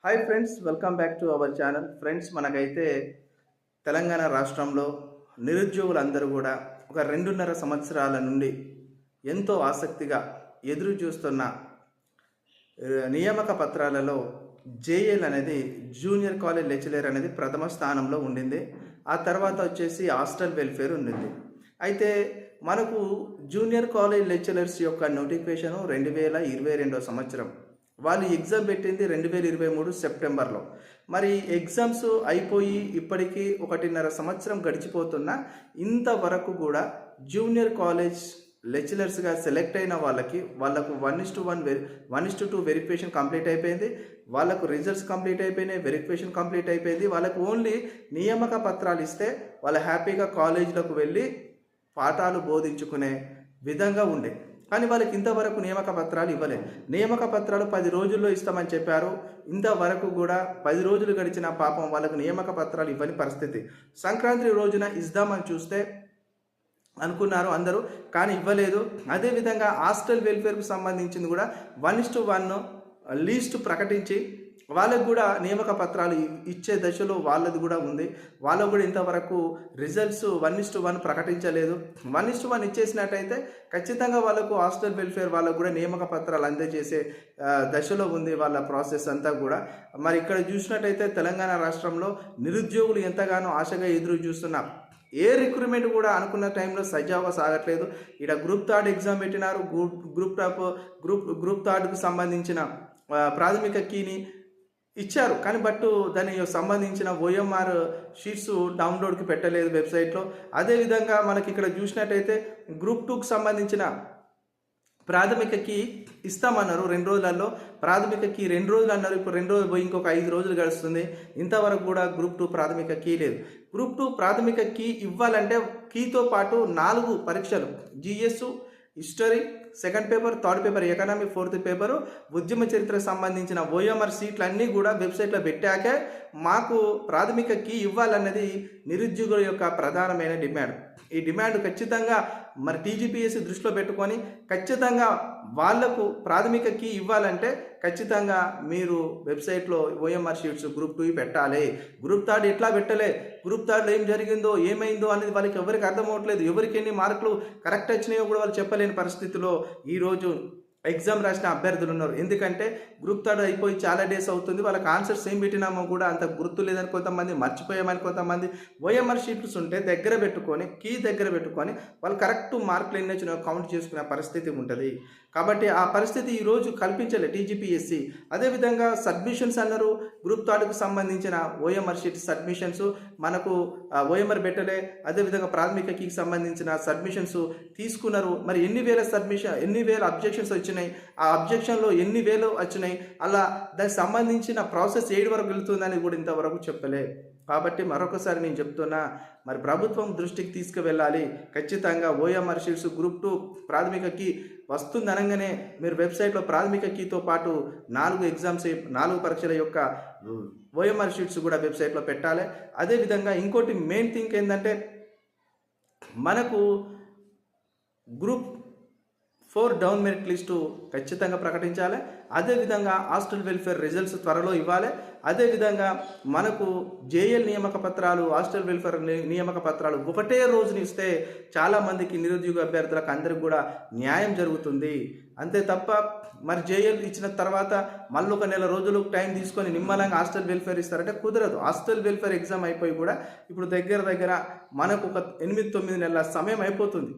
Hi friends, welcome back to our channel. Friends, మనకైతే తెలంగాణ రాష్ట్రంలో నిరుద్యోగులందరూ కూడా ఒక 2.5 సంవత్సరాల నుండి ఎంతో ఆసక్తిగా ఎదురు చూస్తున్న నియామక పత్రాలలో జేఎల్ అనేది జూనియర్ కాలేజ్ లెక్చరర్ అనేది ప్రథమ స్థానంలో ఉండింది. ఆ తర్వాత వచ్చేసి హాస్టల్ వెల్ఫేర్ ఉండింది. అయితే మనకు జూనియర్ కాలేజ్ లెక్చరర్స్ యొక్క నోటిఫికేషను 2022 సంవత్సరం. వాళ్ళు ఎగ్జామ్ పెట్టింది 2023 సెప్టెంబర్లో. మరి ఎగ్జామ్స్ అయిపోయి ఇప్పటికీ 1.5 సంవత్సరం గడిచిపోతున్నా ఇంతవరకు కూడా జూనియర్ కాలేజ్ లెక్చరర్స్గా సెలెక్ట్ అయిన వాళ్ళకు 1:1 1:2 వెరిఫికేషన్ కంప్లీట్ అయిపోయింది. వాళ్ళకు రిజల్ట్స్ కంప్లీట్ అయిపోయినాయి, వెరిఫికేషన్ కంప్లీట్ అయిపోయింది. వాళ్ళకు ఓన్లీ నియామక పత్రాలు ఇస్తే వాళ్ళు హ్యాపీగా కాలేజీలకు వెళ్ళి పాఠాలు బోధించుకునే విధంగా ఉండే. కానీ వాళ్ళకి ఇంతవరకు నియామక పత్రాలు ఇవ్వలేదు. నియామక పత్రాలు 10 రోజుల్లో ఇస్తామని చెప్పారు. ఇంతవరకు కూడా 10 రోజులు గడిచిన పాపం వాళ్ళకు నియామక పత్రాలు ఇవ్వని పరిస్థితి. సంక్రాంతి రోజున ఇద్దామని చూస్తే అనుకున్నారు అందరూ, కానీ ఇవ్వలేదు. అదేవిధంగా హాస్టల్ వెల్ఫేర్కు సంబంధించింది కూడా 1:1 లీస్ట్ ప్రకటించి వాళ్ళకు కూడా నియామక పత్రాలు ఇచ్చే దశలో వాళ్ళది కూడా ఉంది. వాళ్ళకు కూడా ఇంతవరకు రిజల్ట్స్ 1:1 ప్రకటించలేదు. 1:1 ఇచ్చేసినట్టయితే ఖచ్చితంగా వాళ్ళకు హాస్టల్ వెల్ఫేర్ వాళ్ళకు కూడా నియామక పత్రాలు అందజేసే దశలో ఉంది వాళ్ళ ప్రాసెస్ అంతా కూడా. మరి ఇక్కడ చూసినట్టయితే తెలంగాణ రాష్ట్రంలో నిరుద్యోగులు ఎంతగానో ఆశగా ఎదురు చూస్తున్నారు. ఏ రిక్రూట్మెంట్ కూడా అనుకున్న టైంలో సజావుగా సాగట్లేదు. ఇక్కడ గ్రూప్ థర్డ్ ఎగ్జామ్ పెట్టినారు. గ్రూప్ థర్డ్కు సంబంధించిన ప్రాథమిక కీని ఇచ్చారు, కానీ దానికి సంబంధించిన ఓఎంఆర్ షీట్స్ డౌన్లోడ్కి పెట్టలేదు వెబ్సైట్లో. అదేవిధంగా మనకి ఇక్కడ చూసినట్టయితే గ్రూప్ 2కు సంబంధించిన ప్రాథమిక కీ ఇస్తామన్నారు 2 రోజులలో. ప్రాథమిక కీ 2 రోజులు అన్నారు. ఇప్పుడు 2 రోజులు పోయి ఇంకొక 5 రోజులు గడుస్తుంది. ఇంతవరకు కూడా గ్రూప్ 2 ప్రాథమిక కీ లేదు. గ్రూప్ 2 ప్రాథమిక కీ ఇవ్వాలంటే కీతో పాటు 4 పరీక్షలు, GS, history, second paper, third paper economy, fourth paper, ఉద్యమ చరిత్రకు సంబంధించిన ఓఎంఆర్ సీట్లు అన్నీ కూడా వెబ్సైట్లో పెట్టాకే మాకు ప్రాథమిక కీ ఇవ్వాలన్నది నిరుద్యోగుల యొక్క ప్రధానమైన డిమాండ్. ఈ డిమాండ్ ఖచ్చితంగా మరి టీజీపీఎస్సీ దృష్టిలో పెట్టుకొని ఖచ్చితంగా వాళ్లకు ప్రాథమిక కీ ఇవ్వాలంటే ఖచ్చితంగా మీరు వెబ్సైట్లో ఓఎంఆర్ షీట్స్ గ్రూప్ 2 పెట్టాలి. గ్రూప్ థర్డ్ ఎట్లా పెట్టలే, గ్రూప్ థర్డ్లో ఏం జరిగిందో ఏమైందో అనేది వాళ్ళకి ఎవరికి అర్థమవట్లేదు. ఎవరికి ఎన్ని మార్కులు కరెక్ట్ వచ్చినాయో కూడా వాళ్ళు చెప్పలేని పరిస్థితిలో ఈరోజు ఎగ్జామ్ రాసిన అభ్యర్థులు ఉన్నారు. ఎందుకంటే గ్రూప్ థర్డ్ అయిపోయి చాలా డేస్ అవుతుంది. వాళ్ళకి ఆన్సర్స్ ఏం పెట్టినామో కూడా అంత గుర్తు లేదని కొంతమంది, మర్చిపోయామని కొంతమంది. ఓఎంఆర్ షీట్స్ ఉంటే దగ్గర పెట్టుకొని, కీ దగ్గర పెట్టుకొని వాళ్ళు కరెక్ట్ మార్కులు ఎన్ని వచ్చినా కౌంట్ చేసుకునే పరిస్థితి ఉంటుంది. కాబట్టి ఆ పరిస్థితి ఈరోజు కల్పించలే టీజీపీఎస్సీ. అదేవిధంగా సబ్మిషన్స్ అన్నారు. గ్రూప్ థర్డ్కు సంబంధించిన ఓఎంఆర్ షీట్ సబ్మిషన్స్ మనకు ఓఎంఆర్ పెట్టలే. అదేవిధంగా ప్రాథమిక కీకి సంబంధించిన సబ్మిషన్స్ తీసుకున్నారు. మరి ఎన్ని వేల అబ్జెక్షన్స్ వచ్చినాయి, ఆ అబ్జెక్షన్లో ఎన్ని వేలు వచ్చినాయి, అలా దానికి సంబంధించిన ప్రాసెస్ ఏడు వరకు వెళుతుందని కూడా ఇంతవరకు చెప్పలే. కాబట్టి మరొకసారి నేను చెప్తున్నా, మరి ప్రభుత్వం దృష్టికి తీసుకువెళ్ళాలి. ఖచ్చితంగా ఓఎంఆర్ షీట్స్ గ్రూప్ 2 ప్రాథమిక కీ వస్తుంది అనగానే మీరు వెబ్సైట్లో ప్రాథమిక కీతో పాటు 4 పరీక్షల యొక్క ఓఎంఆర్ షీట్స్ కూడా వెబ్సైట్లో పెట్టాలి. అదేవిధంగా ఇంకోటి మెయిన్ థింగ్ ఏంటంటే మనకు గ్రూప్ 4 డౌన్ మెరిట్ లిస్టు ఖచ్చితంగా ప్రకటించాలి. అదేవిధంగా హాస్టల్ వెల్ఫేర్ రిజల్ట్స్ త్వరలో ఇవ్వాలి. అదేవిధంగా మనకు జేఎల్ నియామక పత్రాలు, హాస్టల్ వెల్ఫేర్ నియామక పత్రాలు ఒకటే రోజుని ఇస్తే చాలామందికి నిరుద్యోగ అభ్యర్థులకు అందరికి కూడా న్యాయం జరుగుతుంది. అంతే తప్ప మరి జేఎల్ ఇచ్చిన తర్వాత మళ్ళీ 1 నెల రోజులు టైం తీసుకొని నిమ్మలంగా హాస్టల్ వెల్ఫేర్ ఇస్తారంటే కుదరదు. హాస్టల్ వెల్ఫేర్ ఎగ్జామ్ అయిపోయి కూడా ఇప్పుడు దగ్గర మనకు ఒక 8-9 నెలల సమయం అయిపోతుంది.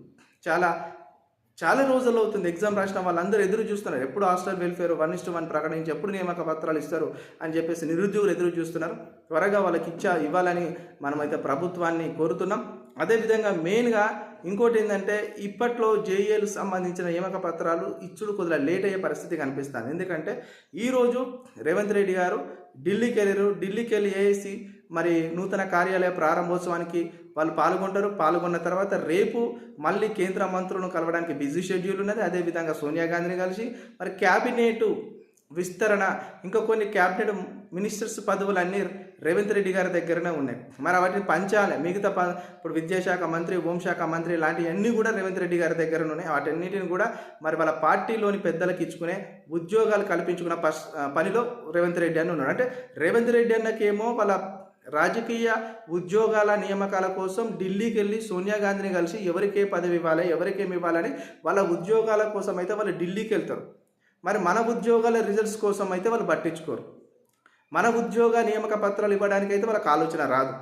చాలా రోజులు అవుతుంది. ఎగ్జామ్ రాసిన వాళ్ళందరూ ఎదురు చూస్తున్నారు. ఎప్పుడు హాస్టల్ వెల్ఫేర్ 1:1 ప్రకటించి ఎప్పుడు నియామక పత్రాలు ఇస్తారు అని చెప్పేసి నిరుద్యోగులు ఎదురు చూస్తున్నారు. త్వరగా వాళ్ళకి ఇవ్వాలని మనమైతే ప్రభుత్వాన్ని కోరుతున్నాం. అదేవిధంగా మెయిన్గా ఇంకోటి ఏంటంటే ఇప్పట్లో జేఏలకు సంబంధించిన నియామక పత్రాలు ఇచ్చుడు కొద్దిగా లేట్ అయ్యే పరిస్థితి కనిపిస్తుంది. ఎందుకంటే ఈరోజు రేవంత్ రెడ్డి గారు ఢిల్లీకి వెళ్ళి ఏఐసి మరి నూతన కార్యాలయ ప్రారంభోత్సవానికి వాళ్ళు పాల్గొన్న తర్వాత రేపు మళ్ళీ కేంద్ర మంత్రులను కలవడానికి బిజీ షెడ్యూల్ ఉన్నది. అదేవిధంగా సోనియా గాంధీని కలిసి మరి క్యాబినెట్ విస్తరణ, ఇంకా కొన్ని క్యాబినెట్ మినిస్టర్స్ పదవులన్నీ రేవంత్ రెడ్డి గారి దగ్గరనే ఉన్నాయి. మరి వాటిని పంచాలి. మిగతా ఇప్పుడు విద్యాశాఖ మంత్రి, హోంశాఖ మంత్రి లాంటివన్నీ కూడా రేవంత్ రెడ్డి గారి దగ్గర ఉన్నాయి. వాటన్నిటిని కూడా మరి వాళ్ళ పార్టీలోని పెద్దలకు ఇచ్చుకునే ఉద్యోగాలు కల్పించుకున్న పనిలో రేవంత్ రెడ్డి అని ఉన్నాడు. అంటే రేవంత్ రెడ్డి అన్నకేమో వాళ్ళ రాజకీయ ఉద్యోగాల నియామకాల కోసం ఢిల్లీకి వెళ్ళి సోనియా గాంధీని కలిసి ఎవరికే పదవి ఇవ్వాలి, ఎవరికేమి ఇవ్వాలని వాళ్ళ ఉద్యోగాల కోసం అయితే వాళ్ళు ఢిల్లీకి వెళ్తారు. మరి మన ఉద్యోగాల రిజల్ట్స్ కోసం అయితే వాళ్ళు పట్టించుకోరు. మన ఉద్యోగ నియామక పత్రాలు ఇవ్వడానికి అయితే వాళ్ళకి ఆలోచన రాదు.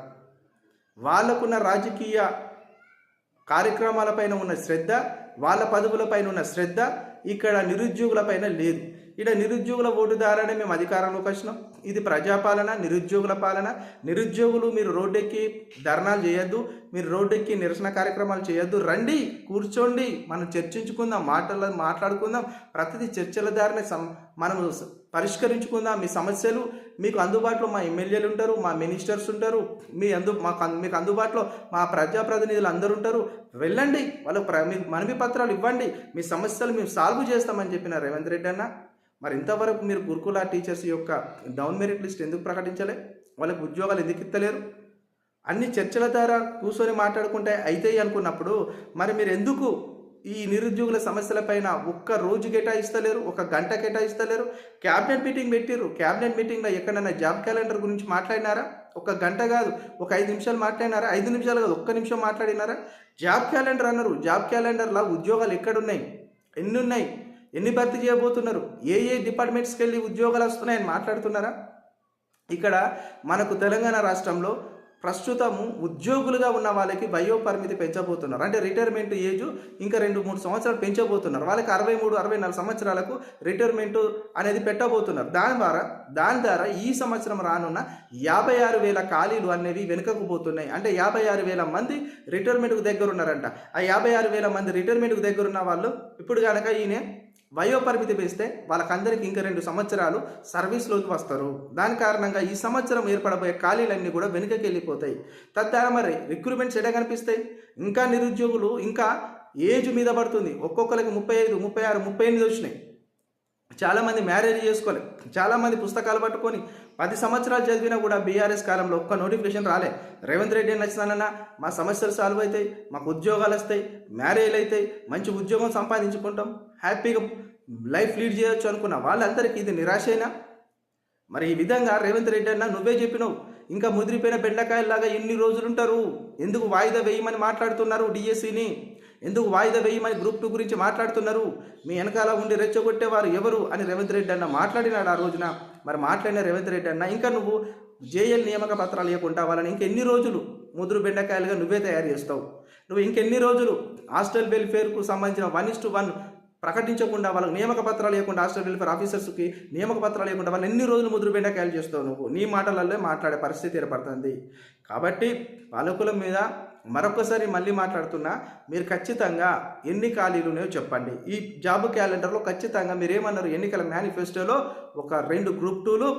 వాళ్ళకున్న రాజకీయ కార్యక్రమాలపైన ఉన్న శ్రద్ధ, వాళ్ళ పదవులపైన ఉన్న శ్రద్ధ ఇక్కడ నిరుద్యోగులపైన లేదు. ఇక్కడ నిరుద్యోగుల ఓటు ద్వారానే మేము అధికారంలోకి వచ్చినాం. ఇది ప్రజాపాలన, నిరుద్యోగుల పాలన. నిరుద్యోగులు మీరు రోడ్డెక్కి ధర్నాలు చేయొద్దు, మీరు రోడ్డెక్కి నిరసన కార్యక్రమాలు చేయొద్దు. రండి, కూర్చోండి, మనం చర్చించుకుందాం, మాట్లాడుకుందాం. ప్రతిదీ చర్చల ద్వారానే మనం పరిష్కరించుకుందాం. మీ సమస్యలు మీకు అందుబాటులో మా ఎమ్మెల్యేలు ఉంటారు, మా మినిస్టర్స్ ఉంటారు, మీకు అందుబాటులో మా ప్రజాప్రతినిధులు అందరూ ఉంటారు. వెళ్ళండి, మీకు మనవి పత్రాలు ఇవ్వండి, మీ సమస్యలు మేము సాల్వ్ చేస్తామని చెప్పిన రేవంత్ రెడ్డి అన్న. మరి ఇంతవరకు మీరు గురుకుల టీచర్స్ యొక్క డౌన్ మెరిట్ లిస్ట్ ఎందుకు ప్రకటించలే? వాళ్ళకి ఉద్యోగాలు ఎందుకు ఇస్తలేరు? అన్ని చర్చల ద్వారా కూర్చొని మాట్లాడుకుంటే అవుతాయి అనుకున్నప్పుడు మరి మీరు ఎందుకు ఈ నిరుద్యోగుల సమస్యలపైన ఒక్క రోజు కేటాయిస్తలేరు, ఒక గంట కేటాయిస్తలేరు? క్యాబినెట్ మీటింగ్ పెట్టిర్రు. క్యాబినెట్ మీటింగ్లో ఎక్కడైనా జాబ్ క్యాలెండర్ గురించి మాట్లాడినారా? ఒక గంట కాదు, ఒక 5 నిమిషాలు మాట్లాడినారా? 5 నిమిషాలు కాదు, 1 నిమిషం మాట్లాడినారా? జాబ్ క్యాలెండర్ అన్నారు. జాబ్ క్యాలెండర్లో ఉద్యోగాలు ఎక్కడున్నాయి, ఎన్ని ఉన్నాయి, ఎన్ని భర్తీ చేయబోతున్నారు, ఏ డిపార్ట్మెంట్స్కి వెళ్ళి ఉద్యోగాలు వస్తున్నాయని మాట్లాడుతున్నారా? ఇక్కడ మనకు తెలంగాణ రాష్ట్రంలో ప్రస్తుతము ఉద్యోగులుగా ఉన్న వాళ్ళకి వయో పరిమితి పెంచబోతున్నారు. అంటే రిటైర్మెంట్ ఏజ్ ఇంకా 2-3 సంవత్సరాలు పెంచబోతున్నారు. వాళ్ళకి 63-64 సంవత్సరాలకు రిటైర్మెంట్ అనేది పెట్టబోతున్నారు. దాని ద్వారా ఈ సంవత్సరం రానున్న 56,000 ఖాళీలు అనేవి వెనుకకు పోతున్నాయి. అంటే 56,000 మంది రిటైర్మెంట్కు దగ్గర ఉన్నారంట. ఆ 56,000 మంది రిటైర్మెంట్కు దగ్గర ఉన్న వాళ్ళు ఇప్పుడు కనుక ఈయన వయోపరిమితి పెంచితే వాళ్ళకందరికీ ఇంకా 2 సంవత్సరాలు సర్వీస్లోకి వస్తారు. దాని కారణంగా ఈ సంవత్సరం ఏర్పడబోయే ఖాళీలన్నీ కూడా వెనుకకి వెళ్ళిపోతాయి. తద్వారా మరి రిక్రూట్మెంట్స్ ఎక్కడ కనిపిస్తాయి? ఇంకా నిరుద్యోగులు ఇంకా ఏజ్ మీద పడుతుంది. ఒక్కొక్కరికి 35, 36, 38 వచ్చినాయి. చాలామంది మ్యారేజ్ చేసుకోలేదు. చాలామంది పుస్తకాలు పట్టుకొని 10 సంవత్సరాలు చదివినా కూడా బీఆర్ఎస్ కాలంలో ఒక్క నోటిఫికేషన్ రాలే. రేవంత్ రెడ్డి నచ్చినానన్నా మా సమస్యలు సాల్వ్ అవుతాయి, మాకు ఉద్యోగాలు వస్తాయి, మ్యారేజ్లు అవుతాయి, మంచి ఉద్యోగం సంపాదించుకుంటాం, హ్యాపీగా లైఫ్ లీడ్ చేయొచ్చు అనుకున్న వాళ్ళందరికీ ఇది నిరాశైనా? మరి ఈ విధంగా రేవంత్ రెడ్డి అన్న నువ్వే చెప్పినావు, ఇంకా ముదిరిపోయిన బెండకాయల్లాగా ఎన్ని రోజులు ఉంటారు? ఎందుకు వాయిదా వేయమని మాట్లాడుతున్నారు? డిఎస్సిని ఎందుకు వాయిదా వేయమని గ్రూప్ 2 గురించి మాట్లాడుతున్నారు? మీ వెనకాల ఉండి రెచ్చగొట్టేవారు ఎవరు అని రేవంత్ రెడ్డి అన్న మాట్లాడినాడు ఆ రోజున. మరి మాట్లాడిన రేవంత్ రెడ్డి అన్న ఇంకా నువ్వు జేఎల్ నియామక పత్రాలు ఇవ్వకుండా వాళ్ళని ఇంకెన్ని రోజులు ముదురు బెండకాయలుగా నువ్వే తయారు చేస్తావు? నువ్వు ఇంకెన్ని రోజులు హాస్టల్ వెల్ఫేర్కు సంబంధించిన 1:1 ప్రకటించకుండా వాళ్ళకి నియామక పత్రాలు ఇవ్వకుండా హాస్టల్ వెల్ఫేర్ ఆఫీసర్స్కి నియామక పత్రాలు ఇవ్వకుండా వాళ్ళు ఎన్ని రోజులు ముదురు బెండకాయలు చేస్తావు? నువ్వు నీ మాటలలో మాట్లాడే పరిస్థితి ఏర్పడుతుంది. కాబట్టి పాలకుల మీద మరొకసారి మళ్ళీ మాట్లాడుతున్నా, మీరు ఖచ్చితంగా ఎన్ని ఖాళీలు ఉన్నాయో చెప్పండి. ఈ జాబ్ క్యాలెండర్లో ఖచ్చితంగా మీరేమన్నారు? ఎన్నికల మేనిఫెస్టోలో ఒక 2 గ్రూప్ 2లు,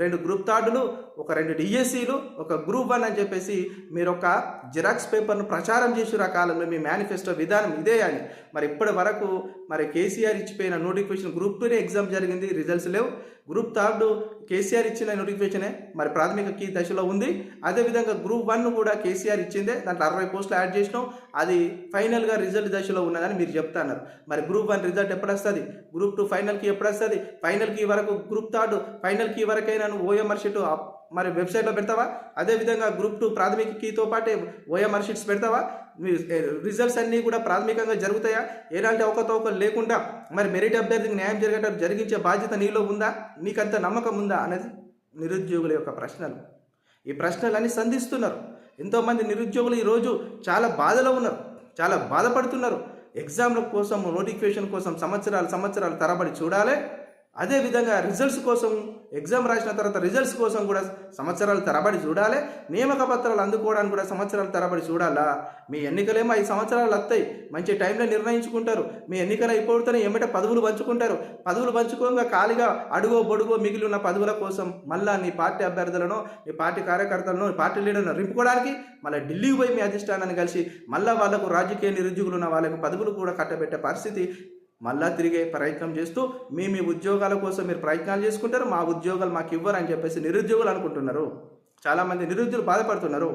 2 గ్రూప్ 3లు, ఒక 2 డిఎస్సీలు, ఒక గ్రూప్ 1 అని చెప్పేసి మీరు ఒక జిరాక్స్ పేపర్ను ప్రచారం చేసి ఆ కాలంలో మీ మేనిఫెస్టో విధానం ఇదే అని. మరి ఇప్పటి వరకు మరి కేసీఆర్ ఇచ్చిపోయిన నోటిఫికేషన్ గ్రూప్ 2నే ఎగ్జామ్ జరిగింది, రిజల్ట్స్ లేవు. గ్రూప్ 3 కేసీఆర్ ఇచ్చిన నోటిఫికేషనే మరి ప్రాథమిక కీ దశలో ఉంది. అదేవిధంగా గ్రూప్ 1 కూడా కేసీఆర్ ఇచ్చిందే, దాంట్లో 60 పోస్టులు యాడ్ చేసినాం, అది ఫైనల్గా రిజల్ట్ దశలో ఉన్నదని మీరు చెప్తున్నారు. మరి గ్రూప్ 1 రిజల్ట్ ఎప్పుడు వస్తుంది? గ్రూప్ 2 ఫైనల్కి ఎప్పుడు వస్తుంది? ఫైనల్కి వరకు గ్రూప్ 3 ఫైనల్కి వరకైనా నువ్వు ఓఎంఆర్ షీట్ మరి వెబ్సైట్లో పెడతావా? అదేవిధంగా గ్రూప్ 2 ప్రాథమిక కీతో పాటే ఓఎంఆర్ షీట్స్ పెడతావా? రిజల్ట్స్ అన్నీ కూడా ప్రాథమికంగా జరుగుతాయా? ఎలాంటి అవకతవకలు లేకుండా మరి మెరిట్ అభ్యర్థికి న్యాయం జరిగించే బాధ్యత నీలో ఉందా? నీకంత నమ్మకం ఉందా అనేది నిరుద్యోగుల యొక్క ప్రశ్నలు. ఈ ప్రశ్నలన్నీ సంధిస్తున్నారు. ఎంతోమంది నిరుద్యోగులు ఈరోజు చాలా బాధలో ఉన్నారు, చాలా బాధపడుతున్నారు. ఎగ్జామ్ల కోసం, నోటిఫికేషన్ కోసం సంవత్సరాలు తరబడి చూడాలి. అదేవిధంగా రిజల్ట్స్ కోసం, ఎగ్జామ్ రాసిన తర్వాత రిజల్ట్స్ కోసం కూడా సంవత్సరాలు తరబడి చూడాలి. నియామక పత్రాలు అందుకోవడానికి కూడా సంవత్సరాలు తరబడి చూడాలా? మీ ఎన్నికలేమో 5 సంవత్సరాలు వస్తాయి, మంచి టైంలో నిర్ణయించుకుంటారు. మీ ఎన్నికలు అయిపోతేనే ఏమిటో పదవులు పంచుకుంటారు. పదవులు పంచుకోగా ఖాళీగా అడుగో బొడుగో మిగిలి ఉన్న పదవుల కోసం మళ్ళీ నీ పార్టీ అభ్యర్థులను, నీ పార్టీ కార్యకర్తలను, నీ పార్టీ లీడర్లను రింపుకోవడానికి మళ్ళీ ఢిల్లీకి పోయి మీ అధిష్టానాన్ని కలిసి మళ్ళీ వాళ్ళకు రాజకీయ నిరుద్యోగులు ఉన్న వాళ్ళకు పదవులు కూడా కట్టబెట్టే పరిస్థితి మళ్ళా తిరిగే ప్రయత్నం చేస్తూ మీ ఉద్యోగాల కోసం మీరు ప్రయత్నాలు చేసుకుంటారు, మా ఉద్యోగాలు మాకు ఇవ్వరు అని చెప్పేసి నిరుద్యోగులు అనుకుంటున్నారు. చాలామంది నిరుద్యోగులు బాధపడుతున్నారు.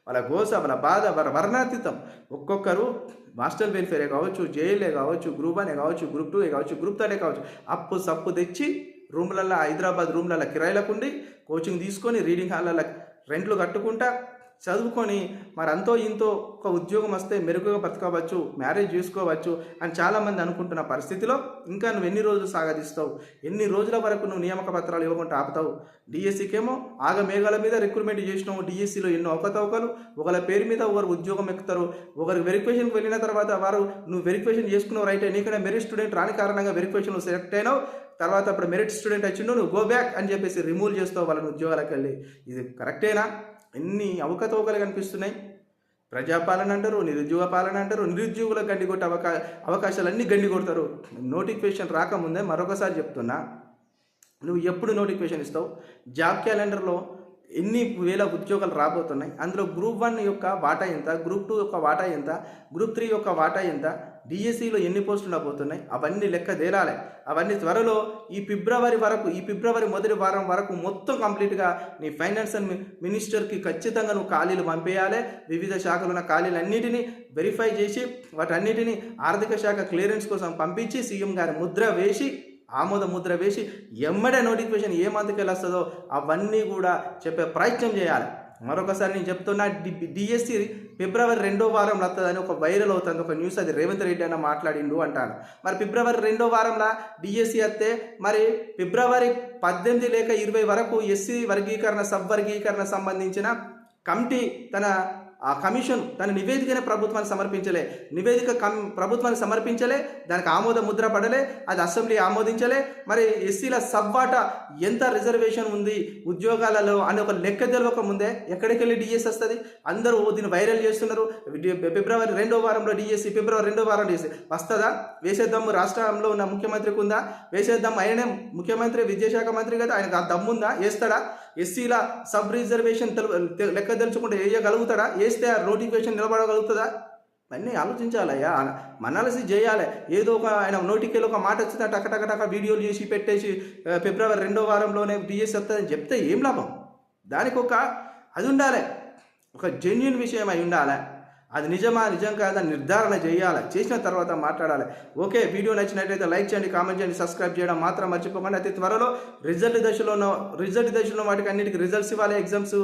వాళ్ళ గోస, వాళ్ళ బాధ, వాళ్ళ వర్ణాతీతం. ఒక్కొక్కరు మాస్టర్ వెల్ఫేరే కావచ్చు, జేఎల్ఏ కావచ్చు, గ్రూప్ 1 కావచ్చు, గ్రూప్ 2 కావచ్చు, గ్రూప్ 3 కావచ్చు, అప్పు సప్పు తెచ్చి రూమ్లల్లో, హైదరాబాద్ రూమ్లలో కిరాయిలకు ఉండి కోచింగ్ తీసుకొని రీడింగ్ హాల్లో రెంట్లు కట్టుకుంటా చదువుకొని మరి అంతో ఇంతో ఒక ఉద్యోగం వస్తే మెరుగుగా బ్రతకవచ్చు, మ్యారేజ్ చేసుకోవచ్చు అని చాలామంది అనుకుంటున్న పరిస్థితిలో ఇంకా నువ్వు ఎన్ని రోజులు సాగదీస్తావు? ఎన్ని రోజుల వరకు నువ్వు నియామక పత్రాలు ఇవ్వకుండా ఆపుతావు? డిఎస్సికేమో ఆగమేఘాల మీద రిక్రూట్మెంట్ చేసినావు. డిఎస్సిలో ఎన్నో అవకతవకలు, ఒకరి పేరు మీద ఒకరు ఉద్యోగం ఎక్కుతారు. ఒకరు వెరిఫికేషన్కి వెళ్ళిన తర్వాత వారు నువ్వు వెరిఫికేషన్ చేసుకున్నావు రైట్, నీకనే మెరిట్ స్టూడెంట్ రాని కారణంగా వెరిఫికేషన్ సెలెక్ట్ అయినావు. తర్వాత అప్పుడు మెరిట్ స్టూడెంట్ వచ్చిండు, నువ్వు గో బ్యాక్ అని చెప్పేసి రిమూవ్ చేస్తావు వాళ్ళని ఉద్యోగాలకు వెళ్ళి. ఇది కరెక్టేనా? ఎన్ని అవకతవకలు కనిపిస్తున్నాయి. ప్రజాపాలన అంటారు, నిరుద్యోగ పాలన అంటారు, నిరుద్యోగులకు గండి కొట్టే అవకాశాలన్నీ గండి కొడతారు. నోటిఫికేషన్ రాకముందే మరొకసారి చెప్తున్నా, నువ్వు ఎప్పుడు నోటిఫికేషన్ ఇస్తావు? జాబ్ క్యాలెండర్లో ఎన్ని వేల ఉద్యోగాలు రాబోతున్నాయి, అందులో గ్రూప్ 1 యొక్క వాటా ఎంత, గ్రూప్ 2 యొక్క వాటా ఎంత, గ్రూప్ 3 యొక్క వాటా ఎంత, డిఎస్సిలో ఎన్ని పోస్టులు రాబోతున్నాయి, అవన్నీ లెక్క తేలాలి. అవన్నీ త్వరలో ఈ ఫిబ్రవరి మొదటి వారం వరకు మొత్తం కంప్లీట్గా నీ ఫైనాన్స్ అండ్ మినిస్టర్కి ఖచ్చితంగా నువ్వు ఖాళీలు పంపేయాలి. వివిధ శాఖలు ఉన్న ఖాళీలన్నిటినీ వెరిఫై చేసి వాటన్నిటినీ ఆర్థిక శాఖ క్లియరెన్స్ కోసం పంపించి సీఎం గారి ముద్ర వేసి, ఆమోద ముద్ర వేసి ఎమ్మడే నోటిఫికేషన్ ఏ మంత్కి వెళ్ళొస్తుందో అవన్నీ కూడా చెప్పే ప్రయత్నం చేయాలి. మరొకసారి నేను చెప్తున్నా, డిఎస్సి ఫిబ్రవరి 2వ వారంలో వస్తుందని ఒక వైరల్ అవుతుంది ఒక న్యూస్. అది రేవంత్ రెడ్డి అన్న మాట్లాడిండు అంటాను. మరి ఫిబ్రవరి 2వ వారంలో డిఎస్సి వస్తే మరి ఫిబ్రవరి 18 లేక 20 వరకు ఎస్సీ వర్గీకరణ, సబ్ వర్గీకరణ సంబంధించిన కమిటీ ఆ కమిషన్ తన నివేదికనే ప్రభుత్వాన్ని సమర్పించలే. ప్రభుత్వానికి సమర్పించలే, దానికి ఆమోద ముద్ర పడలే, అది అసెంబ్లీ ఆమోదించలే. మరి ఎస్సీల సబ్ వాటా ఎంత రిజర్వేషన్ ఉంది ఉద్యోగాలలో అని ఒక లెక్క తెలియక ముందే ఎక్కడికి వెళ్ళి డిఎస్సి వస్తుంది? అందరూ దీన్ని వైరల్ చేస్తున్నారు. ఫిబ్రవరి 2వ వారంలో డిఎస్సి, ఫిబ్రవరి 2వ వారం డిఎస్సి వస్తుందా? వేసేద్దాము. రాష్ట్రంలో ఉన్న ముఖ్యమంత్రికి ఉందా? వేసేద్దాం. ఆయనే ముఖ్యమంత్రి, విద్యాశాఖ మంత్రి కదా, ఆయనకు ఆ దమ్ముందా? వేస్తాడా? ఎస్సీల సబ్ రిజర్వేషన్ లెక్క తెలుసుకుంటే వేయగలుగుతాడా? వేస్తే ఆ నోటిఫికేషన్ నిలబడగలుగుతుందా? అన్నీ ఆలోచించాలయ్యా, అనాలిసిస్ చేయాలి. ఏదో ఒక ఆయన నోటికి ఒక మాట వచ్చిందా టక వీడియోలు చేసి పెట్టేసి ఫిబ్రవరి 2వ వారంలోనే డిఎస్సి వస్తుందని చెప్తే ఏం లాభం? దానికి అది ఉండాలి, ఒక జెన్యున్ విషయం అయి ఉండాలి. అది నిజం కాదా నిర్ధారణ చేయాలి. చేసిన తర్వాత మాట్లాడాలి. ఓకే, వీడియో నచ్చినట్లయితే లైక్ చేయండి, కామెంట్ చేయండి, సబ్స్క్రైబ్ చేయడం మాత్రం మర్చిపోకండి. అతి త్వరలో రిజల్ట్ దశలో వాటికి అన్నిటికీ రిజల్ట్స్ ఇవ్వాలి. ఎగ్జామ్స్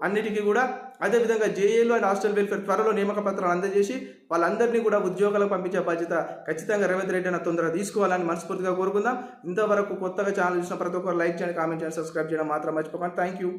అన్నిటికీ కూడా. అదేవిధంగా జేఏలు అండ్ హాస్టల్ వెల్ఫేర్ త్వరలో నియామక పత్రాలు అందజేసి వాళ్ళందరినీ కూడా ఉద్యోగాలకు పంపించే బాధ్యత ఖచ్చితంగా రేవంత్ రెడ్డి అన్న తొందరగా తీసుకోవాలని మనస్ఫూర్తిగా కోరుకుందాం. ఇంతవరకు కొత్తగా ఛానల్ చూసిన ప్రతి ఒక్కరు లైక్ చేయండి, కామెంట్ చేయండి, సబ్స్క్రైబ్ చేయడం మాత్రం మర్చిపోకండి. Thank you.